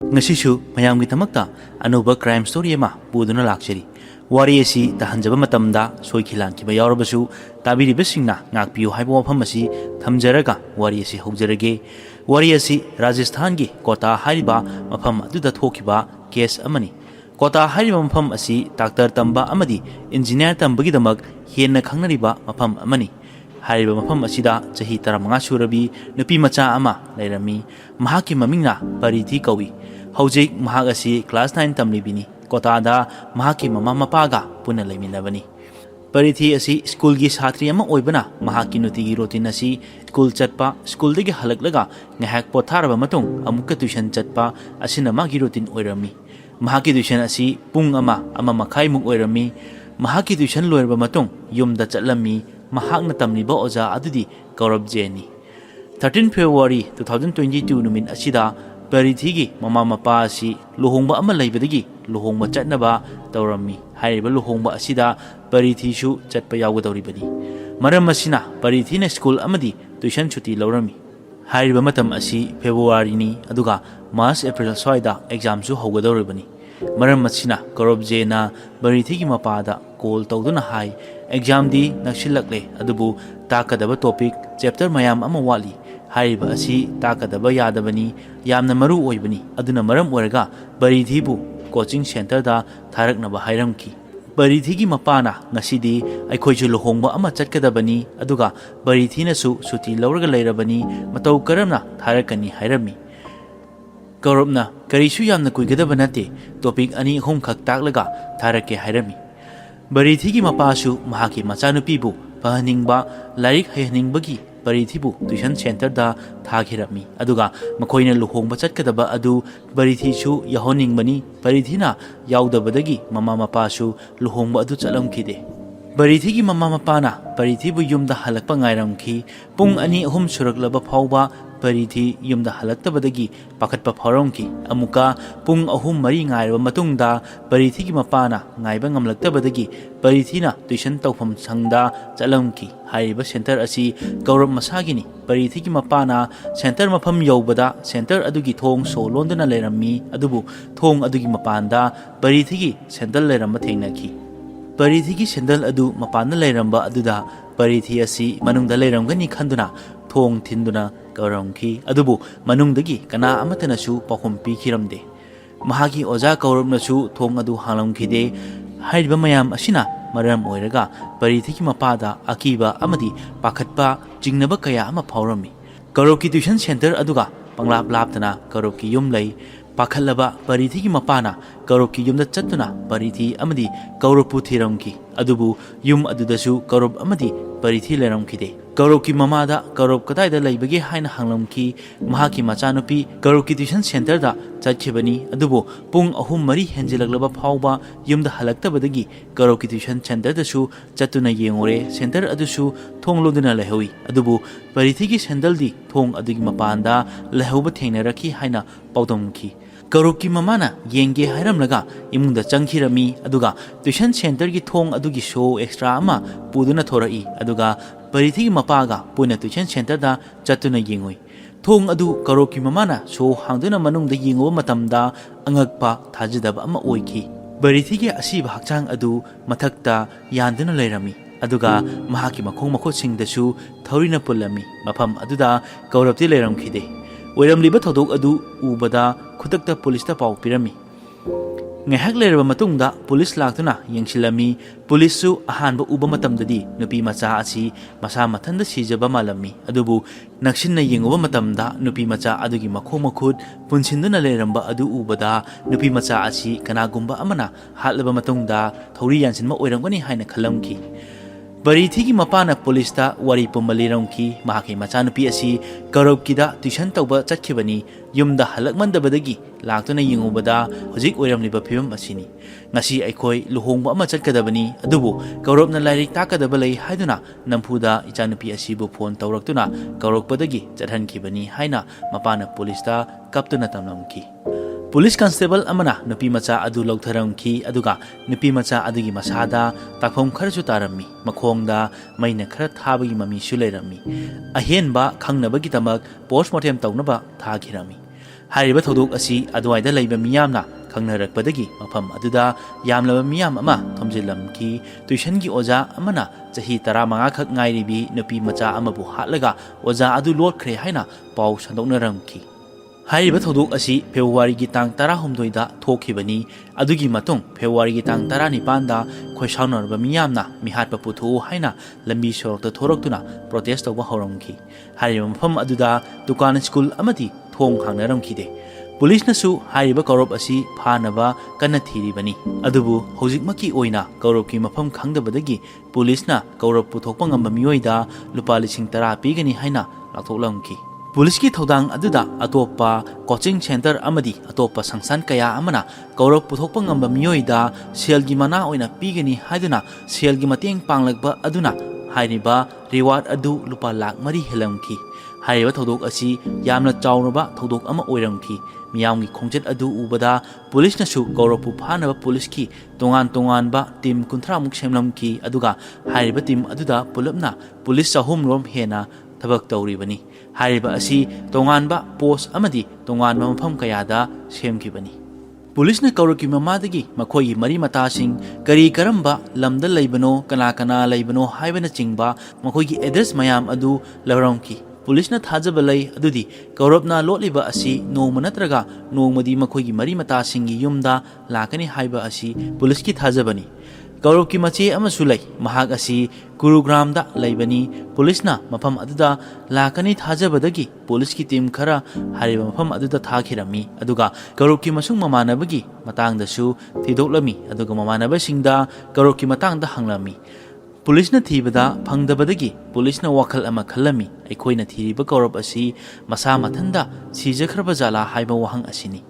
Ngasisu mayamgidmakta anuba crime story ama puduna lakchari wari asi tahanjaba matamda soikhilankiba yaurabasu tabiribasingna ngakpiyu haiba wafam asi thamjaraga wari asi haujarage wari asi Rajasthan gi Kota hariba mafam aduda thokiba case amani Kota hariba mafam asi doctor tamba amadi engineer tambagidamak henna khangnariba mafam amani hariba mafam asida chahi 15 surabi nupi macha ama lairami mahaki mamingna Parithi kawi Hojik mahak asi class 9 tamlibini Kota da mahaki mama mapaga puna laiminabani Parithi asi school gi satri ama oibana mahaki nutigi routine asi school chatpa school dagi halaklaga ngahak potharaba matung amuka tuition chatpa asina magi routine oirami mahaki tuition asi pung ama makhai muk oirami mahaki tuition loirba matung yumda chatlami mahakna tamliba oja adudi Gaurav Jaini 13 February 2022 numin asida Parithi gi mama mapa asi luhongba ama laibadagi luhongba chatnaba tawrami haiba luhongba asida Parithi shu chatpa yawgadawribani maram asina Parithi na school amadi tuition chuti lawrami haiba matam asi February ni aduga March April swaida exam su hawgadawribani maram asina Gaurav Jaina Parithi gi mapa da call tawduna hai exam di nakshilakle adubu takadaba topic chapter mayam ama wali haiba asi takadaba yadabani yamna maru oibani aduna maram oraga Parithi bu coaching center da tharaknaba hairamki Parithi gi mapana ngasidi aikhoiju lohongba ama chatkadabani aduga Parithi na su suti lawraga lairabani matau karamna tharakani hairami Gaurabna karisu yamna kuigadaba nate topic ani hom khak taklaga tharake hairami Parithi gi mapasu mahaki machanupi bu pahaningba larik hayaningbagi Parithi bu tuition center da thakirami aduga makoina luhongba chatkadaba adu Parithi su yahoningbani Parithi na yaudabadagi mama mapa su luhongba adu chalamkhide Parithi gi mama mapa na Parithi bu yumda halakpa ngairamki pung ani ahum suraklaba phawba Parithi yumda halaktabadagi pakatpa phawramki amuka pung ahum mari ngairba matungda Parithi gi mapa na ngaiba ngamlaktabadagi Parithi na tuition tawpham sangda chalamki haiba center asi Gaurav masagini Parithi gi mapa na center mafam yobada center adugi thong so londana leirami adubu thong adugi mapanda Parithi gi center leiramba thengnaki Parithi gi sendal adu mapanda leiramba aduda Parithi asi manungda leiramgani khanduna thong thinduna Gauramki adubu manungdagi kana amatana su pakhum pikhiramde mahagi oja Gaurav nasu thong adu halamkhide haiba mayam asina maram oiraga Parithi gi mapada akiba amadi pakhatpa jingnaba kaya ama phawrami Gaurav ki tuition center aduga panglap laptana Gaurav ki yum lei pakhalaba Parithi gi mapana Gaurav ki yumda chattuna Parithi amadi Gaurav pu thiramki adubu yum adudasu Gaurav amadi Parithi leramkide Gaurav ki mamada Gaurav kadaida laibagi haina hanglamki mahaki machanupi Gaurav ki tuition center da chakhibani adubu pung ahum mari henjilaglaba phawba yumda halaktabadagi Gaurav ki tuition center da su chattuna yengore center adusu thong loduna lehawi adubu Parithi gi sendal di thong adugi mapanda lehauba thengnaraki haina pawdomki Gaurav ki mamana yenge hairamlaga imungda changkhirami aduga tuition center gi thong adugi show extra ama puduna thorai aduga Parithi gi mapaga puna tuition center da chattuna yengoi thong adu Gaurav ki mamana show hangduna manungda yengoba matamda angakpa thajadaba ama oiki Parithi gi asiba hakchang adu mathakta yanduna leirami aduga mahaki makhong makhotsingdasu thaurina pulami mafam aduda Gaurav ti leiramkhide oiramliba thodok adu ubada khutakta police ta paw pirami ngahak leraba matungda police laktuna yengsilami police su ahanba uba matamdadi nupi macha asi masa mathanda sijaba malami adubu naksinna yenguba matamda nupi macha adugi makho makhut punsinduna leramba adu ubada nupi macha asi kanagumba amana hatlaba matungda thori yansinma oiramgani haina khalamki Parithi gi mapana police ta wari pumbaliramki mahaki machanupi asi Gaurav kida tuition tawba chakhibani yumda halakmandabadagi laktuna yengubada hojik oiramliba phibam asini ngasi aikhoi luhongba ama chatkadabani adubu Gaurav na lairik takadaba lei haiduna nampuda ichanupi asibu phone tawraktuna Gaurav padagi chathankibani haina mapana police ta kaptuna tamlamki Police constable amana nupi macha adu lautharamki aduga nupi macha adugi masada takphom kharchu tarami makhongda maina khara thabagi mami su leirami ahenba khangnabagi tamak postmortem tawnaba thakirami ꯍꯥꯏꯔꯤꯕ ꯊꯧꯗꯣꯛ ꯑꯁꯤ ꯑꯗꯨꯋꯥꯏꯗ ꯂꯩꯕ ꯃꯤꯌꯥꯝꯅ ꯈꯪꯅꯔꯛꯄꯗꯒꯤ ꯃꯐꯝ ꯑꯗꯨꯗ ꯌꯥꯝꯂꯕ ꯃꯤꯌꯥꯝ ꯑꯃ ꯊꯣꯝꯖꯤꯜꯂꯝꯈꯤ꯫ ꯇ꯭ꯌꯨꯁꯟꯒꯤ ꯑꯣꯖꯥ ꯑꯃꯅ ꯆꯍꯤ 15 ꯈꯛ ꯉꯥꯏꯔꯤꯕꯤ ꯅꯨꯄꯤ ꯃꯆꯥ ꯑꯃꯕꯨ ꯍꯥꯠꯂꯒ ꯑꯣꯖꯥ ꯑꯗꯨ ꯂꯣꯠꯈ꯭ꯔꯦ ꯍꯥꯏꯅ ꯄꯥꯎ ꯁꯟꯗꯣꯛꯅꯔꯝꯈꯤ꯫ ꯍꯥꯏꯔꯤꯕ ꯊꯧꯗꯣꯛ ꯑꯁꯤ ꯐꯦꯕ꯭ꯔꯨꯋꯥꯔꯤꯒꯤ ꯇꯥꯡ 16ꯗ ꯊꯣꯛꯈꯤꯕꯅꯤ꯫ ꯑꯗꯨꯒꯤ ꯃꯇꯨꯡ ꯐꯦꯕ꯭ꯔꯨꯋꯥꯔꯤꯒꯤ ꯇꯥꯡ 19ꯗ ꯈꯣꯏꯁꯥꯎꯅꯔꯕ ꯃꯤꯌꯥꯝꯅ ꯃꯤꯍꯥꯠꯄ ꯄꯨꯊꯣꯛꯎ ꯍꯥꯏꯅ ꯂꯝꯕꯤ ꯁꯣꯔꯣꯛꯇ ꯊꯣꯔꯛꯇꯨꯅ ꯄ꯭ꯔꯣꯇꯦꯁ ꯇꯧꯕ ꯍꯧꯔꯝꯈꯤ꯫ ꯍꯥꯏꯔꯤꯕ ꯃꯐꯝ ꯑꯗꯨꯗ ꯗꯨꯀꯥꯟ, ꯁ꯭ꯀꯨꯜ ꯑꯃꯗꯤ ꯊꯣꯡ ꯍꯥꯡꯅꯔꯝꯈꯤꯗꯦ꯫ ꯄꯨꯂꯤꯁꯅꯁꯨ ꯍꯥꯏꯔꯤꯕ ꯀꯧꯔꯞ ꯑꯁꯤ ꯐꯥꯅꯕ ꯀꯟꯅ ꯊꯤꯔꯤꯕꯅꯤ꯫ ꯑꯗꯨꯕꯨ ꯍꯧꯖꯤꯛꯃꯛꯀꯤ ꯑꯣꯏꯅ ꯀꯧꯔꯞꯀꯤ ꯃꯐꯝ ꯈꯪꯗꯕꯗꯒꯤ ꯄꯨꯂꯤꯁꯅ ꯀꯧꯔꯞ ꯄꯨꯊꯣꯛꯄ ꯉꯝꯕ ꯃꯤꯑꯣꯏꯗ ꯂꯨꯄꯥ 10,000 ꯄꯤꯒꯅꯤ ꯍꯥꯏꯅ ꯂꯥꯎꯊꯣꯛꯂꯝꯈꯤ꯫ ꯄꯨꯂꯤꯁꯀꯤ ꯊꯧꯗꯥꯡ ꯑꯗꯨꯗ ꯑꯇꯣꯞꯄ ꯀꯣꯆꯤꯡ ꯁꯦꯟꯇꯔ ꯑꯃꯗꯤ ꯑꯇꯣꯞꯄ ꯁꯪꯁꯊꯥꯟ ꯀꯌꯥ ꯑꯃꯅ ꯀꯧꯔꯞ ꯄꯨꯊꯣꯛꯄ ꯉꯝꯕ ꯃꯤꯑꯣꯏꯗ ꯁꯦꯜꯒꯤ ꯃꯅꯥ ꯑꯣꯏꯅ ꯄꯤꯒꯅꯤ ꯍꯥꯏꯗꯨꯅ ꯁꯦꯜꯒꯤ ꯃꯇꯦꯡ ꯄꯥꯡꯂꯛꯄ ꯑꯗꯨꯅ ꯍꯥꯏꯔꯤꯕ ꯔꯤꯋꯥꯔꯗ ꯑꯗꯨ ꯂꯨꯄꯥ 4 ꯍꯦꯜꯂꯝꯈꯤ꯫ ꯍꯥꯏꯔꯤꯕ ꯊꯧꯗꯣꯛ ꯑꯁꯤ ꯌꯥꯝꯅ ꯆꯥꯎꯔꯕ ꯊꯧꯗꯣꯛ ꯑꯃ ꯑꯣꯏꯔꯝꯈꯤ꯫ ꯃꯤꯌꯥꯝꯒꯤ ꯈꯣꯡꯆꯠ ꯑꯗꯨ ꯎꯕꯗ ꯄꯨꯂꯤꯁꯅꯁꯨ ꯀꯧꯔꯞꯄꯨ ꯐꯥꯅꯕ ꯄꯨꯂꯤꯁꯀꯤ ꯇꯣꯉꯥꯟꯕ ꯇꯤꯝ 30ꯃꯨꯛ ꯁꯦꯝꯂꯝꯈꯤ꯫ ꯑꯗꯨꯒ ꯍꯥꯏꯔꯤꯕ ꯇꯤꯝ ꯑꯗꯨꯗ ꯄꯨꯂꯞꯅ ꯄꯨꯂꯤꯁ 600 ꯔꯣꯝ ꯍꯦꯟꯅ ꯊꯕꯛ ꯇꯧꯔꯤꯕꯅꯤ꯫ ꯍꯥꯏꯔꯤꯕ ꯑꯁꯤ ꯇꯣꯉꯥꯟꯕ ꯄꯣꯁ ꯑꯃꯗꯤ ꯇꯣꯉꯥꯟꯕ ꯃꯐꯝ ꯀꯌꯥꯗ ꯁꯦꯝꯈꯤꯕꯅꯤ꯫ ꯄꯨꯂꯤꯁꯅ ꯀꯧꯔꯞꯀꯤ ꯃꯃꯥꯗꯒꯤ ꯃꯈꯣꯏꯒꯤ ꯃꯔꯤ ꯃꯇꯥꯁꯤꯡ ꯀꯔꯤ ꯀꯔꯝꯕ ꯂꯝꯗ ꯂꯩꯕꯅꯣ, ꯀꯅꯥ ꯂꯩꯕꯅꯣ ꯍꯥꯏꯕꯅꯆꯤꯡꯕ ꯃꯈꯣꯏꯒꯤ ꯑꯦꯗ꯭ꯔꯦꯁ ꯃꯌꯥꯝ ꯑꯗꯨ ꯂꯧꯔꯝꯈꯤ꯫ ꯄꯨꯂꯤꯁꯅ ꯊꯥꯖꯕ ꯂꯩ ꯑꯗꯨꯗꯤ ꯀꯧꯔꯞꯅ ꯂꯣꯠꯂꯤꯕ ꯑꯁꯤ ꯅꯣꯡꯃ ꯅꯠꯇ꯭ꯔꯒ ꯅꯣꯡꯃꯗꯤ ꯃꯈꯣꯏꯒꯤ ꯃꯔꯤ ꯃꯇꯥꯁꯤꯡꯒꯤ ꯌꯨꯝꯗ ꯂꯥꯛꯀꯅꯤ ꯍꯥꯏꯕ ꯑꯁꯤ ꯄꯨꯂꯤꯁꯀꯤ ꯊꯥꯖꯕꯅꯤ꯫ ꯀꯧꯔꯞꯀꯤ ꯃꯆꯦ ꯑꯃꯁꯨ ꯂꯩ꯫ ꯃꯍꯥꯛ ꯑꯁꯤ ꯒꯨꯔꯨꯒ꯭ꯔꯥꯝꯗ ꯂꯩꯕꯅꯤ꯫ ꯄꯨꯂꯤꯁꯅ ꯃꯐꯝ ꯑꯗꯨꯗ ꯂꯥꯛꯀꯅꯤ ꯊꯥꯖꯕꯗꯒꯤ ꯄꯨꯂꯤꯁꯀꯤ ꯇꯤꯝ ꯈꯔ ꯍꯥꯏꯔꯤꯕ ꯃꯐꯝ ꯑꯗꯨꯗ ꯊꯥꯈꯤꯔꯝꯃꯤ꯫ ꯑꯗꯨꯒ ꯀꯧꯔꯞꯀꯤ ꯃꯁꯨꯡ ꯃꯃꯥꯟꯅꯕꯒꯤ ꯃꯇꯥꯡꯗꯁꯨ ꯊꯤꯗꯣꯛꯂꯝꯃꯤ꯫ ꯑꯗꯨꯒ ꯃꯃꯥꯟꯅꯕꯁꯤꯡꯗ ꯀꯧꯔꯞꯀꯤ ꯃꯇꯥꯡꯗ ꯍꯪꯂꯝꯃꯤ꯫ ꯄꯨꯂꯤꯁꯅ ꯊꯤꯕꯗ ꯐꯪꯗꯕꯗꯒꯤ ꯄꯨꯂꯤꯁꯅ ꯋꯥꯈꯜ ꯑꯃ ꯈꯜꯂꯝꯃꯤ꯫ ꯑꯩꯈꯣꯏꯅ ꯊꯤꯔꯤꯕ ꯀꯧꯔꯞ ꯑꯁꯤ ꯃꯁꯥ ꯃꯊꯟꯇ ꯁꯤꯖꯈ꯭ꯔꯕ ꯖꯥꯠꯂꯥ ꯍꯥꯏꯕ ꯋꯥꯍꯪ ꯑꯁꯤꯅꯤ꯫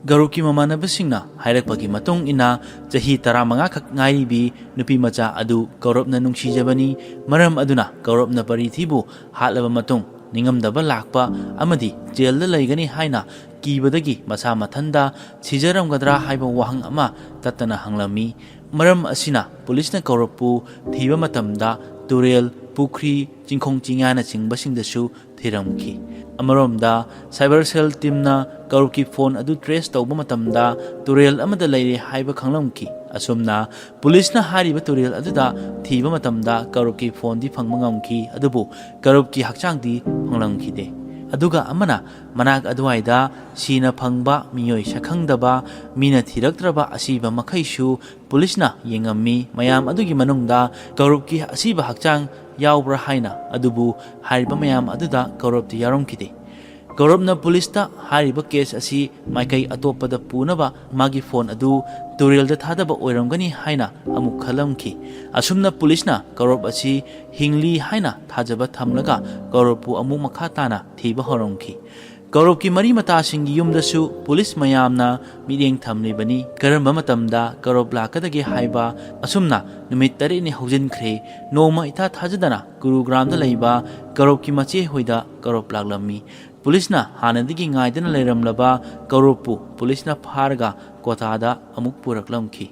ꯀꯧꯔꯞꯀꯤ ꯃꯃꯥꯟꯅꯕꯁꯤꯡꯅ ꯍꯥꯏꯔꯛꯄꯒꯤ ꯃꯇꯨꯡ ꯏꯟꯅ ꯆꯍꯤ 15 ꯈꯛ ꯉꯥꯏꯔꯤꯕꯤ ꯅꯨꯄꯤ ꯃꯆꯥ ꯑꯗꯨ ꯀꯧꯔꯞꯅ ꯅꯨꯡꯁꯤꯖꯕꯅꯤ꯫ ꯃꯔꯝ ꯑꯗꯨꯅ ꯀꯧꯔꯞꯅ ꯄꯔꯤꯊꯤꯕꯨ ꯍꯥꯠꯂꯕ ꯃꯇꯨꯡ ꯅꯤꯡꯉꯝꯗꯕ ꯂꯥꯛꯄ ꯑꯃꯗꯤ ꯖꯦꯜꯗ ꯂꯩꯒꯅꯤ ꯍꯥꯏꯅ ꯀꯤꯕꯗꯒꯤ ꯃꯁꯥ ꯃꯊꯟꯇ ꯁꯤꯖꯔꯝꯒꯗ꯭ꯔꯥ ꯍꯥꯏꯕ ꯋꯥꯍꯪ ꯑꯃ ꯇꯠꯇꯅ ꯍꯪꯂꯝꯃꯤ꯫ ꯃꯔꯝ ꯑꯁꯤꯅ ꯄꯨꯂꯤꯁꯅ ꯀꯧꯔꯞꯄꯨ ꯊꯤꯕ ꯃꯇꯝꯗ ꯇꯨꯔꯦꯜ, ꯄꯨꯈ꯭ꯔꯤ, ꯆꯤꯡꯈꯣꯡ ꯆꯤꯡꯌꯥꯅꯆꯤꯡꯕꯁꯤꯡꯗꯁꯨ ꯊꯤꯔꯝꯈꯤ꯫ ꯑꯃꯔꯣꯝꯗ ꯁꯥꯏꯕꯔ ꯁꯦꯜ ꯇꯤꯝꯅ ꯀꯧꯔꯞꯀꯤ ꯐꯣꯟ ꯑꯗꯨ ꯇ꯭ꯔꯦꯁ ꯇꯧꯕ ꯃꯇꯝꯗ ꯇꯨꯔꯦꯜ ꯑꯃꯗ ꯂꯩꯔꯦ ꯍꯥꯏꯕ ꯈꯪꯂꯝꯈꯤ꯫ ꯑꯁꯨꯝꯅ ꯄꯨꯂꯤꯁꯅ ꯍꯥꯏꯔꯤꯕ ꯇꯨꯔꯦꯜ ꯑꯗꯨꯗ ꯊꯤꯕ ꯃꯇꯝꯗ ꯀꯧꯔꯞꯀꯤ ꯐꯣꯟꯗꯤ ꯐꯪꯕ ꯉꯝꯈꯤ꯫ ꯑꯗꯨꯕꯨ ꯀꯧꯔꯞꯀꯤ ꯍꯛꯆꯥꯡꯗꯤ ꯐꯪꯂꯝꯈꯤꯗꯦ꯫ ꯑꯗꯨꯒ ꯑꯃꯅ ꯃꯅꯥꯛ ꯑꯗꯨꯋꯥꯏꯗ ꯁꯤꯅ ꯐꯪꯕ ꯃꯤꯑꯣꯏ ꯁꯛꯈꯪꯗꯕ, ꯃꯤꯅ ꯊꯤꯔꯛꯇ꯭ꯔꯕ ꯑꯁꯤꯕ ꯃꯈꯩꯁꯨ ꯄꯨꯂꯤꯁꯅ ꯌꯦꯡꯉꯝꯃꯤ꯫ ꯃꯌꯥꯝ ꯑꯗꯨꯒꯤ ꯃꯅꯨꯡꯗ ꯀꯧꯔꯞꯀꯤ ꯑꯁꯤꯕ ꯍꯛꯆꯥꯡ ꯌꯥꯎꯕ꯭ꯔꯥ ꯍꯥꯏꯅ꯫ ꯑꯗꯨꯕꯨ ꯍꯥꯏꯔꯤꯕ ꯃꯌꯥꯝ ꯑꯗꯨꯗ ꯀꯧꯔꯞꯇꯤ ꯌꯥꯎꯔꯝꯈꯤꯗꯦ꯫ ꯀꯧꯔꯞꯅ ꯄꯨꯂꯤꯁꯇ ꯍꯥꯏꯔꯤꯕ ꯀꯦꯁ ꯑꯁꯤ ꯃꯥꯏꯀꯩ ꯑꯇꯣꯞꯄꯗ ꯄꯨꯅꯕ ꯃꯥꯒꯤ ꯐꯣꯟ ꯑꯗꯨ ꯇꯨꯔꯦꯜꯗ ꯊꯥꯗꯕ ꯑꯣꯏꯔꯝꯒꯅꯤ ꯍꯥꯏꯅ ꯑꯃꯨꯛ ꯈꯜꯂꯝꯈꯤ꯫ ꯑꯁꯨꯝꯅ ꯄꯨꯂꯤꯁꯅ ꯀꯧꯔꯞ ꯑꯁꯤ ꯍꯤꯡꯂꯤ ꯍꯥꯏꯅ ꯊꯥꯖꯕ ꯊꯝꯂꯒ ꯀꯧꯔꯞꯄꯨ ꯑꯃꯨꯛ ꯃꯈꯥ ꯇꯥꯅ ꯊꯤꯕ ꯍꯧꯔꯝꯈꯤ꯫ ꯀꯧꯔꯞꯀꯤ ꯃꯔꯤ ꯃꯇꯥꯁꯤꯡꯒꯤ ꯌꯨꯝꯗꯁꯨ ꯄꯨꯂꯤꯁ ꯃꯌꯥꯝꯅ ꯃꯤꯠꯌꯦꯡ ꯊꯝꯂꯤꯕꯅꯤ꯫ ꯀꯔꯝꯕ ꯃꯇꯝꯗ ꯀꯧꯔꯞ ꯂꯥꯛꯀꯗꯒꯦ ꯍꯥꯏꯕ꯫ ꯑꯁꯨꯝꯅ ꯅꯨꯃꯤꯠ 8ꯅꯤ ꯍꯧꯖꯤꯟꯈ꯭ꯔꯦ꯫ ꯅꯣꯡꯃ ꯏꯊꯥ ꯊꯥꯖꯗꯅ ꯒꯨꯔꯨꯒ꯭ꯔꯥꯝꯗ ꯂꯩꯕ ꯀꯧꯔꯞꯀꯤ ꯃꯆꯦ ꯍꯣꯏꯗ ꯀꯧꯔꯞ ꯂꯥꯛꯂꯝꯃꯤ꯫ ꯄꯨꯂꯤꯁꯅ ꯍꯥꯟꯅꯗꯒꯤ ꯉꯥꯏꯗꯨꯅ ꯂꯩꯔꯝꯂꯕ ꯀꯧꯔꯞꯄꯨ ꯄꯨꯂꯤꯁꯅ ꯐꯥꯔꯒ ꯀꯣꯊꯥꯗ ꯑꯃꯨꯛ ꯄꯨꯔꯛꯂꯝꯈꯤ꯫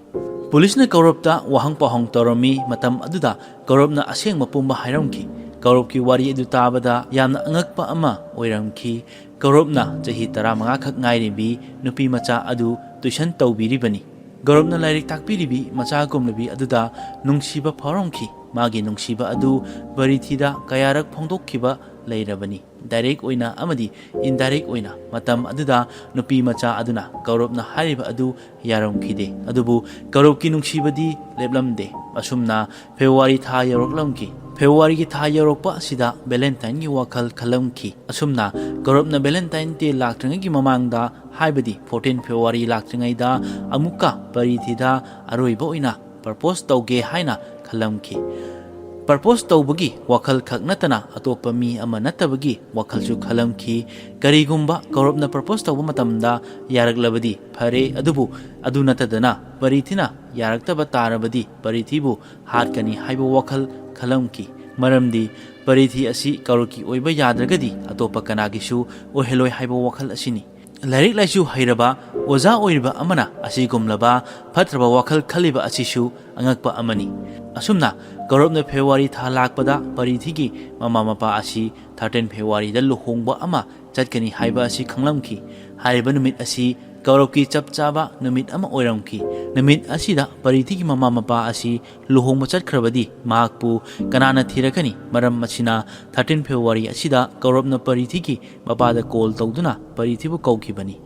ꯄꯨꯂꯤꯁꯅ ꯀꯧꯔꯞꯇ ꯋꯥꯍꯪ ꯄꯥꯎꯍꯪ ꯇꯧꯔꯝꯃꯤ꯫ ꯃꯇꯝ ꯑꯗꯨꯗ ꯀꯧꯔꯞꯅ ꯑꯁꯦꯡꯕ ꯄꯨꯝꯕ ꯍꯥꯏꯔꯝꯈꯤ꯫ ꯀꯧꯔꯞꯀꯤ ꯋꯥꯔꯤ ꯑꯗꯨ ꯇꯥꯕꯗ ꯌꯥꯝꯅ ꯑꯉꯛꯄ ꯑꯃ ꯑꯣꯏꯔꯝꯈꯤ꯫ ꯀꯧꯔꯞꯅ ꯆꯍꯤ 15 ꯈꯛ ꯉꯥꯏꯔꯤꯕꯤ ꯅꯨꯄꯤ ꯃꯆꯥ ꯑꯗꯨ ꯇ꯭ꯌꯨꯁꯟ ꯇꯧꯕꯤꯔꯤꯕꯅꯤ꯫ ꯀꯧꯔꯞꯅ ꯂꯥꯏꯔꯤꯛ ꯇꯥꯛꯄꯤꯔꯤꯕꯤ ꯃꯆꯥꯒꯨꯝꯂꯕꯤ ꯑꯗꯨꯗ ꯅꯨꯡꯁꯤꯕ ꯐꯥꯎꯔꯝꯈꯤ꯫ ꯃꯥꯒꯤ ꯅꯨꯡꯁꯤꯕ ꯑꯗꯨ ꯄꯔꯤꯊꯤꯗ ꯀꯌꯥꯔꯛ ꯐꯣꯡꯗꯣꯛꯈꯤꯕ ꯂꯩꯔꯕꯅꯤ, ꯗꯥꯏꯔꯦꯛ ꯑꯣꯏꯅ ꯑꯃꯗꯤ ꯏꯟꯗꯥꯏꯔꯦꯛ ꯑꯣꯏꯅ꯫ ꯃꯇꯝ ꯑꯗꯨꯗ ꯅꯨꯄꯤ ꯃꯆꯥ ꯑꯗꯨꯅ ꯀꯧꯔꯞꯅ ꯍꯥꯏꯔꯤꯕ ꯑꯗꯨ ꯌꯥꯔꯝꯈꯤꯗꯦ꯫ ꯑꯗꯨꯕꯨ ꯀꯧꯔꯞꯀꯤ ꯅꯨꯡꯁꯤꯕꯗꯤ ꯂꯦꯞꯂꯝꯗꯦ꯫ ꯑꯁꯨꯝꯅ ꯐꯦꯕ꯭ꯔꯨꯋꯥꯔꯤ ꯊꯥ ꯌꯧꯔꯛꯂꯝꯈꯤ꯫ ꯐꯦꯕ꯭ꯔꯨꯋꯥꯔꯤꯒꯤ ꯊꯥ ꯌꯧꯔꯛꯄ ꯑꯁꯤꯗ ꯚꯦꯂꯦꯟꯇꯥꯏꯟꯒꯤ ꯋꯥꯈꯜ ꯈꯜꯂꯝꯈꯤ꯫ ꯑꯁꯨꯝꯅ ꯀꯧꯔꯞꯅ ꯚꯦꯂꯦꯟꯇꯥꯏꯟ ꯗꯦ ꯂꯥꯛꯇ꯭ꯔꯤꯉꯩꯒꯤ ꯃꯃꯥꯡꯗ ꯍꯥꯏꯕꯗꯤ 14 ꯐꯦꯕ꯭ꯔꯨꯋꯥꯔꯤ ꯂꯥꯛꯇ꯭ꯔꯤꯉꯩꯗ ꯑꯃꯨꯛꯀ ꯄꯔꯤꯊꯤꯗ ꯑꯔꯣꯏꯕ ꯑꯣꯏꯅ ꯄ꯭ꯔꯄꯣꯁ ꯇꯧꯒꯦ ꯍꯥꯏꯅ ꯈꯜꯂꯝꯈꯤ꯫ ꯄ꯭ꯔꯄꯣꯁ ꯇꯧꯕꯒꯤ ꯋꯥꯈꯜ ꯈꯛ ꯅꯠꯇꯅ ꯑꯇꯣꯞꯄ ꯃꯤ ꯑꯃ ꯅꯠꯇꯕꯒꯤ ꯋꯥꯈꯜꯁꯨ ꯈꯜꯂꯝꯈꯤ꯫ ꯀꯔꯤꯒꯨꯝꯕ ꯀꯧꯔꯞꯅ ꯄ꯭ꯔꯄꯣꯁ ꯇꯧꯕ ꯃꯇꯝꯗ ꯌꯥꯔꯛꯂꯕꯗꯤ ꯐꯔꯦ꯫ ꯑꯗꯨꯕꯨ ꯑꯗꯨ ꯅꯠꯇꯗꯅ ꯄꯔꯤꯊꯤꯅ ꯌꯥꯔꯛꯇꯕ ꯇꯥꯔꯕꯗꯤ ꯄꯔꯤꯊꯤꯕꯨ ꯍꯥꯠꯀꯅꯤ ꯍꯥꯏꯕ ꯋꯥꯈꯜ ꯈꯜꯂꯝꯈꯤ꯫ ꯃꯔꯝꯗꯤ ꯄꯔꯤꯊꯤ ꯑꯁꯤ ꯀꯧꯔꯞꯀꯤ ꯑꯣꯏꯕ ꯌꯥꯗ꯭ꯔꯒꯗꯤ ꯑꯇꯣꯞꯄ ꯀꯅꯥꯒꯤꯁꯨ ꯑꯣꯏꯍꯜꯂꯣꯏ ꯍꯥꯏꯕ ꯋꯥꯈꯜ ꯑꯁꯤꯅꯤ꯫ ꯂꯥꯏꯔꯤꯛ ꯂꯥꯏꯁꯨ ꯍꯩꯔꯕ ꯑꯣꯖꯥ ꯑꯣꯏꯔꯤꯕ ꯑꯃꯅ ꯑꯁꯤꯒꯨꯝꯂꯕ ꯐꯠꯇ꯭ꯔꯕ ꯋꯥꯈꯜ ꯈꯜꯂꯤꯕ ꯑꯁꯤꯁꯨ ꯑꯉꯛꯄ ꯑꯃꯅꯤ꯫ ꯑꯁꯨꯝꯅ ꯀꯧꯔꯞꯅ ꯐꯦꯕ꯭ꯔꯨꯋꯥꯔꯤ ꯊꯥ ꯂꯥꯛꯄꯗ ꯄꯔꯤꯊꯤꯒꯤ ꯃꯃꯥ ꯃꯄꯥ ꯑꯁꯤ 13 ꯐꯦꯕ꯭ꯔꯨꯋꯥꯔꯤꯗ ꯂꯨꯍꯣꯡꯕ ꯑꯃ ꯆꯠꯀꯅꯤ ꯍꯥꯏꯕ ꯑꯁꯤ ꯈꯪꯂꯝꯈꯤ꯫ ꯍꯥꯏꯔꯤꯕ ꯅꯨꯃꯤꯠ ꯑꯁꯤ ꯀꯧꯔꯕꯀꯤ ꯆꯞ ꯆꯥꯕ ꯅꯨꯃꯤꯠ ꯑꯃ ꯑꯣꯏꯔꯝꯈꯤ꯫ ꯅꯨꯃꯤꯠ ꯑꯁꯤꯗ ꯄꯔꯤꯊꯤꯒꯤ ꯃꯃꯥ ꯃꯄꯥ ꯑꯁꯤ ꯂꯨꯍꯣꯡꯕ ꯆꯠꯈ꯭ꯔꯕꯗꯤ ꯃꯍꯥꯛꯄꯨ ꯀꯅꯥꯅ ꯊꯤꯔꯛꯀꯅꯤ? ꯃꯔꯝ ꯑꯁꯤꯅ 13 ꯐꯦꯕ꯭ꯔꯨꯋꯥꯔꯤ ꯑꯁꯤꯗ ꯀꯧꯔꯕꯅ ꯄꯔꯤꯊꯤꯒꯤ ꯃꯄꯥꯗ ꯀꯣꯜ ꯇꯧꯗꯨꯅ ꯄꯔꯤꯊꯤꯕꯨ ꯀꯧꯈꯤꯕꯅꯤ꯫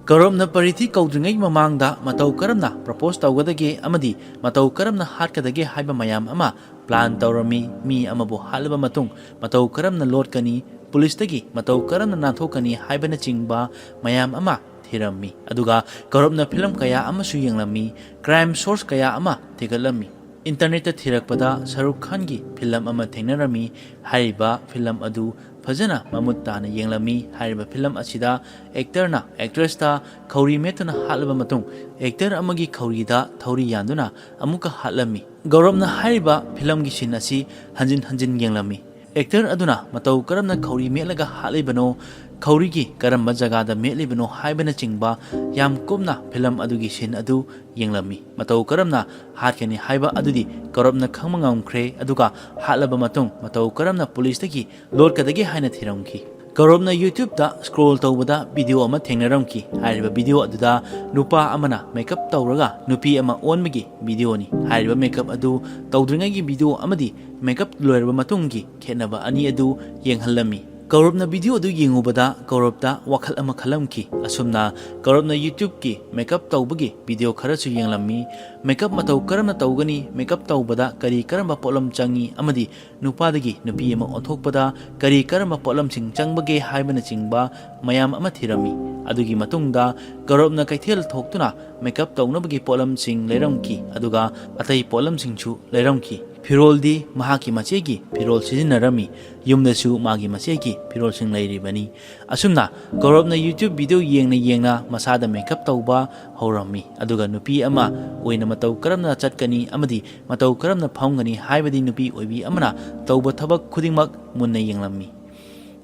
ꯀꯧꯔꯕꯅ ꯄꯔꯤꯊꯤ ꯀꯧꯗ꯭ꯔꯤꯉꯩ ꯃꯃꯥꯡꯗ ꯃꯇꯧ ꯀꯔꯝꯅ ꯄ꯭ꯔꯄꯣꯖ ꯇꯧꯒꯗꯒꯦ ꯑꯃꯗꯤ ꯃꯇꯧ ꯀꯔꯝꯅ ꯍꯥꯠꯀꯗꯒꯦ ꯍꯥꯏꯕ ꯃꯌꯥꯝ ꯑꯃ ꯄ꯭ꯂꯥꯟ ꯇꯧꯔꯝꯃꯤ꯫ ꯃꯤ ꯑꯃꯕꯨ ꯍꯥꯠꯂꯕ ꯃꯇꯨꯡ ꯃꯇꯧ ꯀꯔꯝꯅ ꯂꯣꯠꯀꯅꯤ, ꯄꯨꯂꯤꯁꯇꯒꯤ ꯃꯇꯧ ꯀꯔꯝꯅ ꯅꯥꯟꯊꯣꯛꯀꯅꯤ ꯍꯥꯏꯕꯅꯆꯤꯡꯕ ꯃꯌꯥꯝ ꯑꯃ ꯊꯤꯔꯝꯃꯤ꯫ ꯑꯗꯨꯒ ꯀꯧꯔꯕꯅ ꯐꯤꯂꯝ ꯀꯌꯥ ꯑꯃꯁꯨ ꯌꯦꯡꯂꯝꯃꯤ, ꯀ꯭ꯔꯥꯏꯝ ꯁꯣꯔꯁ ꯀꯌꯥ ꯑꯃ ꯊꯤꯒꯠꯂꯝꯃꯤ꯫ ꯏꯟꯇꯔꯅꯦꯠꯇ ꯊꯤꯔꯛꯄꯗ ꯁꯥꯔꯨꯛ ꯈꯥꯟꯒꯤ ꯐꯤꯂꯝ ꯑꯃ ꯊꯦꯡꯅꯔꯝꯃꯤ꯫ ꯍꯥꯏꯔꯤꯕ ꯐꯤꯂꯝ ꯑꯗꯨ ꯐꯖꯅ ꯃꯃꯨꯠ ꯇꯥꯅ ꯌꯦꯡꯂꯝꯃꯤ꯫ ꯍꯥꯏꯔꯤꯕ ꯐꯤꯂꯝ ꯑꯁꯤꯗ ꯑꯦꯛꯇꯔꯅ ꯑꯦꯛꯇ꯭ꯔꯦꯁꯇ ꯈꯧꯔꯤ ꯃꯦꯠꯇꯨꯅ ꯍꯥꯠꯂꯕ ꯃꯇꯨꯡ ꯑꯦꯛꯇꯔ ꯑꯃꯒꯤ ꯈꯧꯔꯤꯗ ꯊꯧꯔꯤ ꯌꯥꯟꯗꯨꯅ ꯑꯃꯨꯛꯀ ꯍꯥꯠꯂꯝꯃꯤ꯫ ꯀꯧꯔꯕꯅ ꯍꯥꯏꯔꯤꯕ ꯐꯤꯂꯝꯒꯤ ꯁꯤꯟ ꯑꯁꯤ ꯍꯟꯖꯤꯟ ꯍꯟꯖꯤꯟ ꯌꯦꯡꯂꯝꯃꯤ꯫ ꯑꯦꯛꯇꯔ ꯑꯗꯨꯅ ꯃꯇꯧ ꯀꯔꯝꯅ ꯈꯧꯔꯤ ꯃꯦꯠꯂꯒ ꯍꯥꯠꯂꯤꯕꯅꯣ, ꯈꯧꯔꯤꯒꯤ ꯀꯔꯝꯕ ꯖꯒꯥꯗ ꯃꯦꯠꯂꯤꯕꯅꯣ ꯍꯥꯏꯕꯅꯆꯤꯡꯕ ꯌꯥꯝ ꯀꯨꯞꯅ ꯐꯤꯂꯝ ꯑꯗꯨꯒꯤ ꯁꯤꯟ ꯑꯗꯨ ꯌꯦꯡꯂꯝꯃꯤ꯫ ꯃꯇꯧ ꯀꯔꯝꯅ ꯍꯥꯠꯀꯅꯤ ꯍꯥꯏꯕ ꯑꯗꯨꯗꯤ ꯀꯧꯔꯕꯅ ꯈꯪꯕ ꯉꯝꯈ꯭ꯔꯦ꯫ ꯑꯗꯨꯒ ꯍꯥꯠꯂꯕ ꯃꯇꯨꯡ ꯃꯇꯧ ꯀꯔꯝꯅ ꯄꯨꯂꯤꯁꯇꯒꯤ ꯂꯣꯠꯀꯗꯒꯦ ꯍꯥꯏꯅ ꯊꯤꯔꯝꯈꯤ꯫ ꯀꯧꯔꯕꯅ ꯌꯨꯇ꯭ꯌꯨꯕꯇ ꯁ꯭ꯀ꯭ꯔꯣꯜ ꯇꯧꯕꯗ ꯚꯤꯗꯤꯑꯣ ꯑꯃ ꯊꯦꯡꯅꯔꯝꯈꯤ꯫ ꯍꯥꯏꯔꯤꯕ ꯚꯤꯗꯤꯑꯣ ꯑꯗꯨꯗ ꯅꯨꯄꯥ ꯑꯃꯅ ꯃꯦꯀꯞ ꯇꯧꯔꯒ ꯅꯨꯄꯤ ꯑꯃ ꯑꯣꯟꯕꯒꯤ ꯚꯤꯗꯤꯑꯣꯅꯤ꯫ ꯍꯥꯏꯔꯤꯕ ꯃꯦꯀꯞ ꯑꯗꯨ ꯇꯧꯗ꯭ꯔꯤꯉꯩꯒꯤ ꯚꯤꯗꯤꯑꯣ ꯑꯃꯗꯤ ꯃꯦꯀꯞ ꯂꯣꯏꯔꯕ ꯃꯇꯨꯡꯒꯤ ꯈꯦꯠꯅꯕ ꯑꯅꯤ ꯑꯗꯨ ꯌꯦꯡꯍꯜꯂꯝꯃꯤ꯫ ꯀꯧꯔꯕꯅ ꯚꯤꯗꯤꯑꯣ ꯑꯗꯨ ꯌꯦꯡꯉꯨꯕꯗ ꯀꯧꯔꯕꯇ ꯋꯥꯈꯜ ꯑꯃ ꯈꯜꯂꯝꯈꯤ꯫ ꯑꯁꯨꯝꯅ ꯀꯧꯔꯕꯅ ꯌꯨꯇ꯭ꯌꯨꯕꯀꯤ ꯃꯦꯀꯞ ꯇꯧꯕꯒꯤ ꯚꯤꯗꯤꯑꯣ ꯈꯔꯁꯨ ꯌꯦꯡꯂꯝꯃꯤ꯫ ꯃꯦꯀꯞ ꯃꯇꯧ ꯀꯔꯝꯅ ꯇꯧꯒꯅꯤ, ꯃꯦꯀꯞ ꯇꯧꯕꯗ ꯀꯔꯝꯕ ꯄꯣꯠꯂꯝ ꯆꯪꯏ, ꯑꯃꯗꯤ ꯅꯨꯄꯥꯗꯒꯤ ꯅꯨꯄꯤ ꯑꯃ ꯑꯣꯟꯊꯣꯛꯄꯗ ꯀꯔꯝꯕ ꯄꯣꯠꯂꯝꯁꯤꯡ ꯆꯪꯕꯒꯦ ꯍꯥꯏꯕꯅꯆꯤꯡꯕ ꯃꯌꯥꯝ ꯑꯃ ꯊꯤꯔꯝꯃꯤ꯫ ꯑꯗꯨꯒꯤ ꯃꯇꯨꯡꯗ ꯀꯧꯔꯕꯅ ꯀꯩꯊꯦꯜ ꯊꯣꯛꯇꯨꯅ ꯃꯦꯀꯞ ꯇꯧꯅꯕꯒꯤ ꯄꯣꯠꯂꯝꯁꯤꯡ ꯂꯩꯔꯝꯈꯤ꯫ ꯑꯗꯨꯒ ꯑꯇꯩ ꯄꯣꯠꯂꯝꯁꯤꯡꯁꯨ ꯂꯩꯔꯝꯈꯤ꯫ ꯐꯤꯔꯣꯜꯗꯤ ꯃꯍꯥꯛꯀꯤ ꯃꯆꯦꯒꯤ ꯐꯤꯔꯣꯜ ꯁꯤꯖꯤꯟꯅꯔꯝꯃꯤ꯫ ꯌꯨꯝꯗꯁꯨ ꯃꯥꯒꯤ ꯃꯆꯦꯒꯤ ꯐꯤꯔꯣꯜꯁꯤꯡ ꯂꯩꯔꯤꯕꯅꯤ꯫ ꯑꯁꯨꯝꯅ ꯀꯧꯔꯕꯅ ꯌꯨꯇ꯭ꯌꯨꯕ ꯚꯤꯗꯤꯑꯣ ꯌꯦꯡꯅ ꯌꯦꯡꯅ ꯃꯁꯥꯗ ꯃꯦꯀꯞ ꯇꯧꯕ ꯍꯧꯔꯝꯃꯤ꯫ ꯑꯗꯨꯒ ꯅꯨꯄꯤ ꯑꯃ ꯑꯣꯏꯅ ꯃꯇꯧ ꯀꯔꯝꯅ ꯆꯠꯀꯅꯤ ꯑꯃꯗꯤ ꯃꯇꯧ ꯀꯔꯝꯅ ꯐꯝꯒꯅꯤ ꯍꯥꯏꯕꯗꯤ ꯅꯨꯄꯤ ꯑꯣꯏꯕꯤ ꯑꯃꯅ ꯇꯧꯕ ꯊꯕꯛ ꯈꯨꯗꯤꯡꯃꯛ ꯃꯨꯟꯅ ꯌꯦꯡꯂꯝꯃꯤ꯫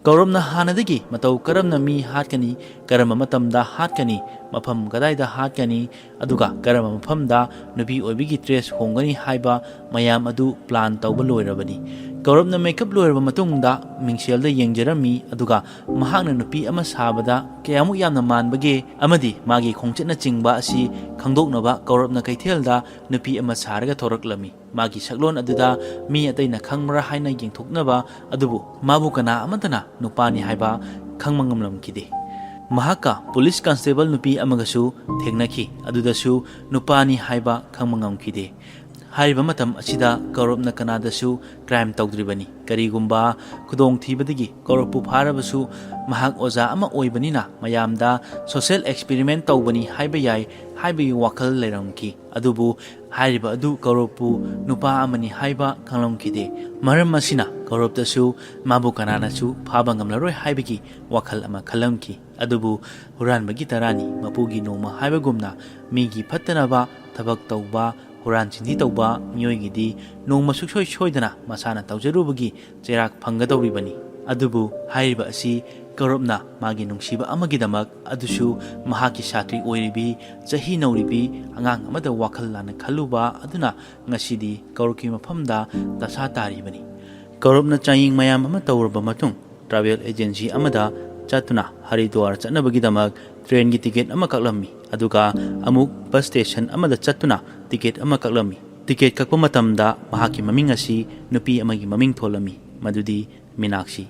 ꯀꯧꯔꯕꯅ ꯍꯥꯟꯅꯗꯒꯤ ꯃꯇꯧ ꯀꯔꯝꯅ ꯃꯤ ꯍꯥꯠꯀꯅꯤ, ꯀꯔꯝꯕ ꯃꯇꯝꯗ ꯍꯥꯠꯀꯅꯤ, ꯃꯐꯝ ꯀꯗꯥꯏꯗ ꯍꯥꯠꯀꯅꯤ, ꯑꯗꯨꯒ ꯀꯔꯝꯕ ꯃꯐꯝꯗ ꯅꯨꯄꯤ ꯑꯣꯏꯕꯤꯒꯤ ꯗ꯭ꯔꯦꯁ ꯍꯣꯡꯒꯅꯤ ꯍꯥꯏꯕ ꯃꯌꯥꯝ ꯑꯗꯨ ꯄ꯭ꯂꯥꯟ ꯇꯧꯕ ꯂꯣꯏꯔꯕꯅꯤ꯫ ꯀꯧꯔꯕꯅ ꯃꯦꯀꯞ ꯂꯣꯏꯔꯕ ꯃꯇꯨꯡꯗ ꯃꯤꯡꯁꯦꯜꯗ ꯌꯦꯡꯖꯔꯝꯃꯤ꯫ ꯑꯗꯨꯒ ꯃꯍꯥꯛꯅ ꯅꯨꯄꯤ ꯑꯃ ꯁꯥꯕꯗ ꯀꯌꯥꯃꯨꯛ ꯌꯥꯝꯅ ꯃꯥꯟꯕꯒꯦ ꯑꯃꯗꯤ ꯃꯥꯒꯤ ꯈꯣꯡꯆꯠꯅꯆꯤꯡꯕ ꯑꯁꯤ ꯈꯪꯗꯣꯛꯅꯕ ꯀꯧꯔꯕꯅ ꯀꯩꯊꯦꯜꯗ ꯅꯨꯄꯤ ꯑꯃ ꯁꯥꯔꯒ ꯊꯣꯔꯛꯂꯝꯃꯤ꯫ ꯃꯥꯒꯤ ꯁꯛꯂꯣꯟ ꯑꯗꯨꯗ ꯃꯤ ꯑꯇꯩꯅ ꯈꯪꯕ꯭ꯔꯥ ꯍꯥꯏꯅ ꯌꯦꯡꯊꯣꯛꯅꯕ, ꯑꯗꯨꯕꯨ ꯃꯥꯕꯨ ꯀꯅꯥ ꯑꯃꯠꯇꯅ ꯅꯨꯄꯥꯅꯤ ꯍꯥꯏꯕ ꯈꯪꯕ ꯉꯝꯂꯝꯈꯤꯗꯦ꯫ ꯃꯍꯥꯛꯀ ꯄꯨꯂꯤꯁ ꯀꯟꯁꯇꯦꯕꯜ ꯅꯨꯄꯤ ꯑꯃꯒꯁꯨ ꯊꯦꯡꯅꯈꯤ꯫ ꯑꯗꯨꯗꯁꯨ ꯅꯨꯄꯥꯅꯤ ꯍꯥꯏꯕ ꯈꯪꯕ ꯉꯝꯈꯤꯗꯦ꯫ ꯍꯥꯏꯔꯤꯕ ꯃꯇꯝ ꯑꯁꯤꯗ ꯀꯧꯔꯕꯅ ꯀꯅꯥꯗꯁꯨ ꯀ꯭ꯔꯥꯏꯝ ꯇꯧꯗ꯭ꯔꯤꯕꯅꯤ꯫ ꯀꯔꯤꯒꯨꯝꯕ ꯈꯨꯗꯣꯡꯊꯤꯕꯗꯒꯤ ꯀꯧꯔꯕꯄꯨ ꯐꯥꯔꯕꯁꯨ ꯃꯍꯥꯛ ꯑꯣꯖꯥ ꯑꯃ ꯑꯣꯏꯕꯅꯤꯅ ꯃꯌꯥꯝꯗ ꯁꯣꯁꯤꯌꯦꯜ ꯑꯦꯛꯁꯄꯦꯔꯤꯃꯦꯟ ꯇꯧꯕꯅꯤ ꯍꯥꯏꯕ ꯌꯥꯏ ꯍꯥꯏꯕꯒꯤ ꯋꯥꯈꯜ ꯂꯩꯔꯝꯈꯤ꯫ ꯑꯗꯨꯕꯨ ꯍꯥꯏꯔꯤꯕ ꯑꯗꯨ ꯀꯧꯔꯕꯄꯨ ꯅꯨꯄꯥ ꯑꯃꯅꯤ ꯍꯥꯏꯕ ꯈꯪꯂꯝꯈꯤꯗꯦ꯫ ꯃꯔꯝ ꯑꯁꯤꯅ ꯀꯧꯔꯕꯇꯁꯨ ꯃꯥꯕꯨ ꯀꯅꯥꯅꯁꯨ ꯐꯥꯕ ꯉꯝꯂꯔꯣꯏ ꯍꯥꯏꯕꯒꯤ ꯋꯥꯈꯜ ꯑꯃ ꯈꯜꯂꯝꯈꯤ꯫ ꯑꯗꯨꯕꯨ ꯍꯨꯔꯥꯟꯕꯒꯤ ꯇꯔꯥꯅꯤ ꯃꯄꯨꯒꯤ ꯅꯣꯡꯃ ꯍꯥꯏꯕꯒꯨꯝꯅ ꯃꯤꯒꯤ ꯐꯠꯇꯅꯕ ꯊꯕꯛ ꯇꯧꯕ, ꯍꯨꯔꯥꯟ ꯆꯤꯟꯊꯤ ꯇꯧꯕ ꯃꯤꯑꯣꯏꯒꯤꯗꯤ ꯅꯣꯡꯃ ꯁꯨꯡꯁꯣꯏ ꯁꯣꯏꯗꯅ ꯃꯁꯥꯅ ꯇꯧꯖꯔꯨꯕꯒꯤ ꯆꯩꯔꯥꯛ ꯐꯪꯒꯗꯧꯔꯤꯕꯅꯤ꯫ ꯑꯗꯨꯕꯨ ꯍꯥꯏꯔꯤꯕ ꯑꯁꯤ ꯀꯧꯔꯕꯅ ꯃꯥꯒꯤ ꯅꯨꯡꯁꯤꯕ ꯑꯃꯒꯤꯗꯃꯛ, ꯑꯗꯨꯁꯨ ꯃꯍꯥꯛꯀꯤ ꯁꯥꯇ꯭ꯔꯤ ꯑꯣꯏꯔꯤꯕꯤ, ꯆꯍꯤ ꯅꯧꯔꯤꯕꯤ ꯑꯉꯥꯡ ꯑꯃꯗ ꯋꯥꯈꯜ ꯂꯥꯟꯅ ꯈꯜꯂꯨꯕ ꯑꯗꯨꯅ ꯉꯁꯤꯗꯤ ꯀꯧꯔꯕꯀꯤ ꯃꯐꯝꯗ ꯗꯁꯥ ꯇꯥꯔꯤꯕꯅꯤ꯫ ꯀꯧꯔꯕꯅ ꯆꯥꯡꯌꯦꯡ ꯃꯌꯥꯝ ꯑꯃ ꯇꯧꯔꯕ ꯃꯇꯨꯡ ꯇ꯭ꯔꯥꯚꯦꯜ ꯑꯦꯖꯦꯟꯁꯤ ꯑꯃꯗ ꯆꯠꯇꯨꯅ ꯍꯔꯤꯗ꯭ꯋꯥꯔ ꯆꯠꯅꯕꯒꯤꯗꯃꯛ ꯇ꯭ꯔꯦꯟꯒꯤ ꯇꯤꯀꯦꯠ ꯑꯃ ꯀꯛꯂꯝꯃꯤ꯫ ꯑꯗꯨꯒ ꯑꯃꯨꯛ ꯕꯁ ꯁ꯭ꯇꯦꯁꯟ ꯑꯃꯗ ꯆꯠꯇꯨꯅ ꯇꯤꯀꯦꯠ ꯑꯃ ꯀꯛꯂꯝꯃꯤ꯫ ꯇꯤꯀꯦꯠ ꯀꯛꯄ ꯃꯇꯝꯗ ꯃꯍꯥꯛꯀꯤ ꯃꯃꯤꯡ ꯑꯁꯤ ꯅꯨꯄꯤ ꯑꯃꯒꯤ ꯃꯃꯤꯡ ꯊꯣꯜꯂꯝꯃꯤ, ꯃꯗꯨꯗꯤ ꯃꯤꯅꯥꯛꯁꯤ꯫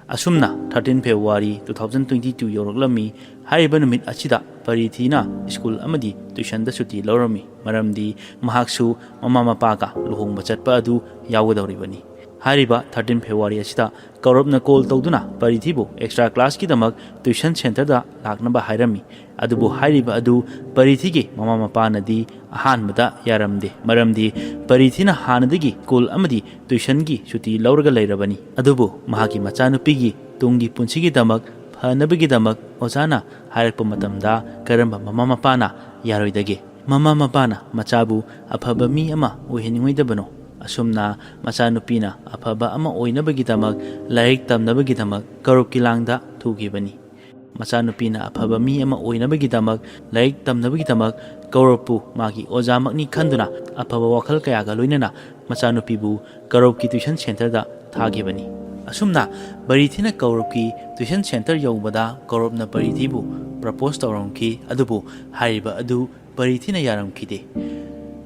ꯑꯁꯨꯝꯅ 13 ꯐꯦꯕ꯭ꯔꯨꯋꯥꯔꯤ 2022 ꯌꯧꯔꯛꯂꯝꯃꯤ꯫ ꯍꯥꯏꯔꯤꯕ ꯅꯨꯃꯤꯠ ꯑꯁꯤꯗ ꯄꯔꯤꯊꯤꯅ ꯁ꯭ꯀꯨꯜ ꯑꯃꯗꯤ ꯇ꯭ꯌꯨꯁꯟꯗ ꯁꯨꯇꯤ ꯂꯧꯔꯝꯃꯤ, ꯃꯔꯝꯗꯤ ꯃꯍꯥꯛꯁꯨ ꯃꯃꯥ ꯃꯄꯥꯒ ꯂꯨꯍꯣꯡꯕ ꯆꯠꯄ ꯑꯗꯨ ꯌꯥꯎꯒꯗꯧꯔꯤꯕꯅꯤ꯫ ꯍꯥꯏꯔꯤꯕ 13 ꯐꯦꯕ꯭ꯔꯨꯋꯥꯔꯤ ꯑꯁꯤꯗ ꯀꯧꯔꯕꯅ ꯀꯣꯜ ꯇꯧꯗꯨꯅ ꯄꯔꯤꯊꯤꯕꯨ ꯑꯦꯛꯁꯇ꯭ꯔꯥ ꯀ꯭ꯂꯥꯁꯀꯤꯗꯃꯛ ꯇ꯭ꯌꯨꯁꯟ ꯁꯦꯟꯇꯔꯗ ꯂꯥꯛꯅꯕ ꯍꯥꯏꯔꯝꯃꯤ꯫ ꯑꯗꯨꯕꯨ ꯍꯥꯏꯔꯤꯕ ꯑꯗꯨ ꯄꯔꯤꯊꯤꯒꯤ ꯃꯃꯥ ꯃꯄꯥꯅꯗꯤ ꯑꯍꯥꯟꯕꯗ ꯌꯥꯔꯝꯗꯦ, ꯃꯔꯝꯗꯤ ꯄꯔꯤꯊꯤꯅ ꯍꯥꯟꯅꯗꯒꯤ ꯁ꯭ꯀꯨꯜ ꯑꯃꯗꯤ ꯇ꯭ꯌꯨꯁꯟꯒꯤ ꯁꯨꯇꯤ ꯂꯧꯔꯒ ꯂꯩꯔꯕꯅꯤ꯫ ꯑꯗꯨꯕꯨ ꯃꯍꯥꯛꯀꯤ ꯃꯆꯥꯅꯨꯄꯤꯒꯤ ꯇꯨꯡꯒꯤ ꯄꯨꯟꯁꯤꯒꯤꯗꯃꯛ ꯐꯅꯕꯒꯤꯗꯃꯛ ꯑꯣꯖꯥꯅ ꯍꯥꯏꯔꯛꯄ ꯃꯇꯝꯗ ꯀꯔꯝꯕ ꯃꯃꯥ ꯃꯄꯥꯅ ꯌꯥꯔꯣꯏꯗꯒꯦ? ꯃꯃꯥ ꯃꯄꯥꯅ ꯃꯆꯥꯕꯨ ꯑꯐꯕ ꯃꯤ ꯑꯃ ꯑꯣꯏꯍꯟꯅꯤꯡꯉꯣꯏꯗꯕꯅꯣ? ꯑꯁꯨꯝꯅ ꯃꯆꯥꯅꯨꯄꯤꯅ ꯑꯐꯕ ꯑꯃ ꯑꯣꯏꯅꯕꯒꯤꯗꯃꯛ, ꯂꯥꯏꯔꯤꯛ ꯇꯝꯅꯕꯒꯤꯗꯃꯛ ꯀꯧꯔꯕꯀꯤ ꯂꯥꯡꯗ ꯊꯨꯈꯤꯕꯅꯤ꯫ ꯃꯆꯥꯅꯨꯄꯤꯅ ꯑꯐꯕ ꯃꯤ ꯑꯃ ꯑꯣꯏꯅꯕꯒꯤꯗꯃꯛ, ꯂꯥꯏꯔꯤꯛ ꯇꯝꯅꯕꯒꯤꯗꯃꯛ ꯀꯧꯔꯕꯄꯨ ꯃꯥꯒꯤ ꯑꯣꯖꯥꯃꯛꯅꯤ ꯈꯟꯗꯨꯅ ꯑꯐꯕ ꯋꯥꯈꯜ ꯀꯌꯥꯒ ꯂꯣꯏꯅꯅ ꯃꯆꯥꯅꯨꯄꯤꯕꯨ ꯀꯧꯔꯕꯀꯤ ꯇ꯭ꯌꯨꯁꯟ ꯁꯦꯟꯇꯔꯗ ꯊꯥꯈꯤꯕꯅꯤ꯫ असुमना बरीथीना कौरबकी ट्यूशन सेंटर यौबदा कौरबना बरीथीबु प्रपोज तौरमकी अदुबु हारिबा अदु बरीथीना यारमखिदे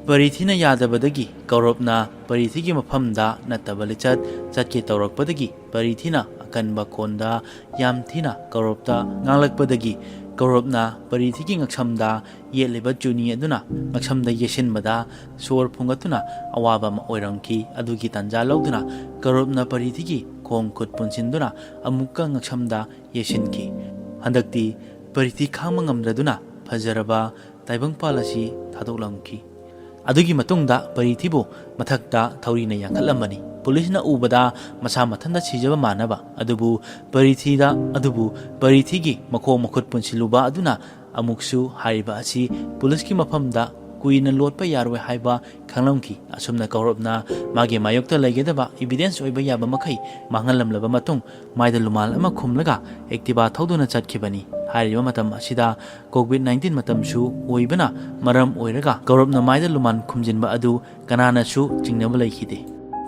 बरीथीना यादबदगी कौरबना बरीथीगी मफमदा नत्तबा लिचत चटके तौरकपदगी बरीथीना अकनबा खोंदा यामथीना कौरबता ngalakpadagi कौरबना बरीथीगी ngaksamda yetliba juni aduna ngaksamda yesinbada sor phungatuna awaba ma oiramki adugi tanja lawduna कौरबना बरीथीगी खोंग खुद पुनसिंदुना अमुक्का ngaksamda yesinki handakti बरीथी खांबा ngamdraduna फजरबा ताइबंगपाल asi थादोकलामकी अदुगी मतुंगदा बरीथीबु मथक्ता थौरीना यांखलमनी पुलिसना उबदा मसा मथंदा सिजबा मानबा अदुबु बरीथीगी मखो मखुत पुनसिलुबा अदुना अमुक्सु हारिबा asi पुलिसकी मफमदा कुइना लोटपा यारवे हाइबा खंगलमकी असुमना कौरबना मागे मायोक्ता लेगेदबा एविडेंस ओइबा याबा मखै मांगलमलबा मतुंग माइदा लुमाल अमा खुमलगा एक्टिवा थौदुना चटखिबनी हारिबा मतम असिदा कोविड-19 मतमसु ओइबना मरम ओइरगा कौरबना माइदा लुमान खुमजिनबा अदु कनानासु चिंगनबा लैखिदे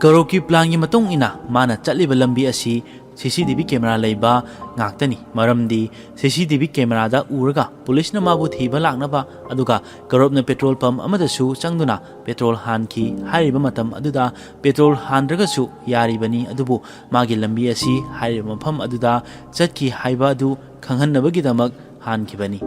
कौरबकी प्लानगी मतुंग इना माना चटलिबा लंबी असि CCTV कैमरा लेबा ngakतनी मरमदी CCTV कैमरा दा उरगा पुलिसना माबु थीबा लाकनबा अदुगा कौरबना पेट्रोल पंप अमदसु चंगदुना पेट्रोल हानकी हारिबा मतम अदुदा पेट्रोल हानद्रगसु यारिबनी अदुबु मागी लंबी असि हारिबा मफम अदुदा चटकी हाइबा अदु खंगहन्नबगीदमक हानखिबनी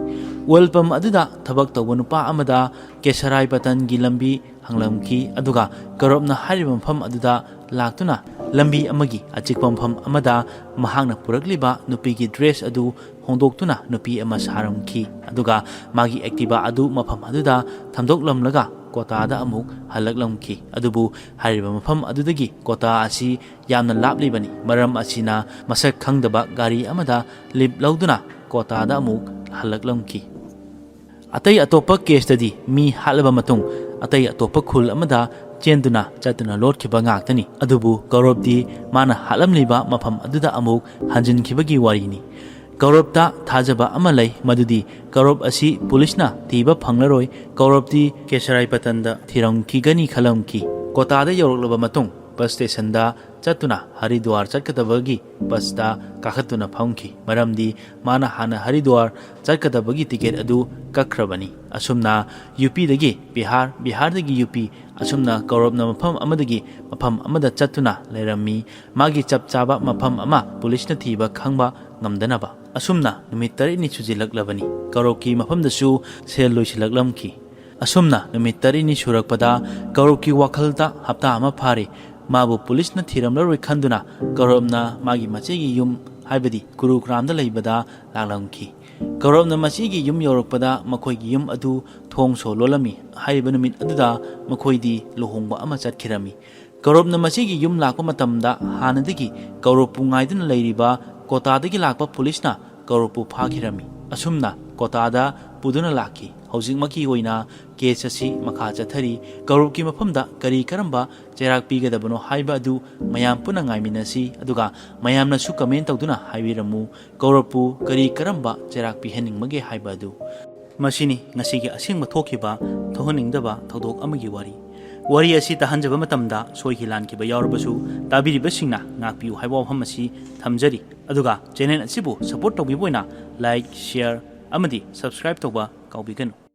ओइल पंप अदुदा थबक तौबा नुपा अमदा केसराय पतनगी लंबी हंगलमकी अदुगा कौरबना हारिबा मफम अदुदा लाक्तुना लंबी अमगी अचिकपा मफम अमदा महांगना पुरकलिबा नुपीगी ड्रेस अदु होंदोक्तुना नुपी अमा सारमखी अदुगा मागी एक्टिवा अदु मफम अदुदा थमदोकलमलगा कोतादा अमुक हलकलमखी अदुबु हारिबा मफम अदुदगी कोता असि यामना लापलिबनी मरम असिना मसक खंगदबा गाड़ी अमदा लिप लौदुना कोतादा अमुक हलकलमखी अतई अतोप केसतदी मी हालबा मतुंग अतई अतोप खुल अमदा चेंदुना चतुना लोटखिबा ngakतनी अदुबु कौरबदी माना हालमलिबा मफम अदुदा अमुक हंजिनखिबगी वारीनी कौरबता थाजबा अमा लै मदुदी कौरब असि पुलिसना तीबा फंगलरोय कौरबदी केसराय पतनदा थिरमखिगनी खलमखी कोतादा यौरकलबा मतुंग बस स्टेशनदा चतुना हरिद्वार चटकदबगी बसदा काखतुना फमखी मरमदी माना हाना हरिद्वार चटकदबगी टिकेट अदु कखरबनी असुमना यूपी दगी बिहार दगी यूपी असुमना कौरबना मफम अमदगी मफम अमदा चतुना लेरमी मागी चपचाबा मफम अमा पुलिसना थीबा खंगबा ngamdanaba asumna numit 3 sujilaklabani कौरबकी मफमदसु सेल लोइसिलकलमखी असुमना numit 3 सुरकपदा कौरबकी वाखलता हप्ता अमा फारे माबु पुलिसना थिरमलरोय खंदुना कौरबना मागी मचेगी युम हाइबदी कुरुग्रामदा लैबदा लालमखी कौरबना मचेगी युम यौरकपदा मखोयगी युम अदु थोंसो लोलमी हाइबा नुमित अदुदा मखोयदी लुहोंबा अमा चटखिरमी कौरबना मचेगी yum Lakpa मतमदा हानदगी कौरबपु ngaiduna लैरिबा कोतादगी Lakpa पुलिसना कौरबपु फाखिरमी असुमना कोतादा पुदुना Laki हौजिकमकी होइना case असि मखा चथरी कौरबकी मफमदा करी करंबा चेराक पीगदबनो हाइबा अदु मयाम पुना ngaimiनसी अदुगा मयामनसु कमेंट तौदुना हाइबिरमु कौरबपु करी करंबा चेराक पीहनिंगमगे हाइबा अदु मसिनी ngasiगी असिंग थोखिबा थोहनिंगदबा थौदोक अमगी वारी असी तहंजबा मतमदा सोइखि लानखिबा यावरबसु ताबिरिबसिंगना ngakपियु हाइबा वफम असि थमजरी अदुगा चैनल असिबु सपोर्ट तौबिबोइना लाइक शेयर अमदी सब्सक्राइब तौबा काउबिगनु।